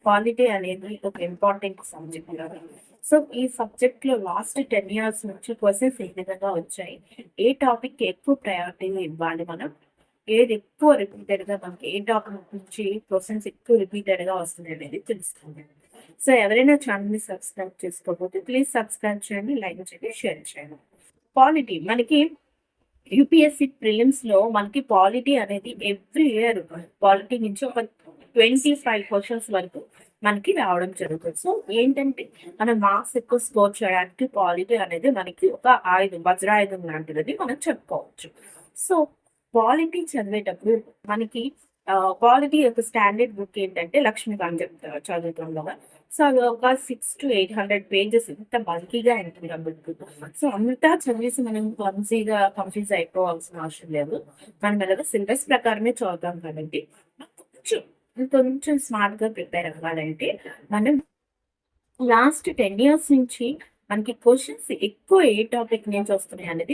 Polity అనేది ఒక important subject కదా. సో ఈ సబ్జెక్ట్ లో లాస్ట్ 10 years నుంచి క్వశ్చన్స్ ఏ విధంగా వచ్చాయి, ఏ టాపిక్ ఎక్కువ ప్రయారిటీ ఇవ్వాలి మనం, ఏది ఎక్కువ రిపీటెడ్ గా మనకి ఏ టాపిక్ నుంచి క్వశ్చన్స్ ఎక్కువ రిపీటెడ్ గా వస్తుంది అనేది తెలుస్తుంది. సో ఎవరైనా ఛానల్ ని సబ్స్క్రైబ్ చేసుకోకపోతే ప్లీజ్ సబ్స్క్రైబ్ చేయండి, లైక్ చేయండి, షేర్ చేయండి. పాలిటీ మనకి యూపీఎస్సీ ప్రిలిమ్స్ లో మనకి పాలిటీ అనేది ఎవ్రీ ఇయర్ పాలిటీ నుంచి ఒక 25 క్వశ్చన్స్ వరకు మనకి రావడం జరుగుతుంది. సో ఏంటంటే మనం మార్క్స్ ఎక్కువ స్కోర్ చేయడానికి పాలిటీ అనేది మనకి ఒక ఆయుధం, వజ్రాయుధం లాంటిది మనం చెప్పుకోవచ్చు. సో పాలిటీ చదివేటప్పుడు మనకి పాలిటీ యొక్క స్టాండర్డ్ బుక్ ఏంటంటే లక్ష్మీకాంత్ చెప్తారు చదువుతాం కదా. సో అది ఒక 600 to 800 pages ఇంత బల్కీగా ఉంటుంది ఆ బుక్. సో అంతా చదివేసి మనం క్లమ్జీగా కన్ఫ్యూజ్ అయిపోవాల్సిన అవసరం లేదు. మనం అలాగే సిలబస్ ప్రకారమే చదువుతాం కాబట్టి కొంచెం కొంచెం స్మార్ట్ గా ప్రిపేర్ అవ్వాలంటే మనం లాస్ట్ 10 years నుంచి మనకి క్వశ్చన్స్ ఎక్కువ ఏ టాపిక్ నుంచి వస్తున్నాయి అనేది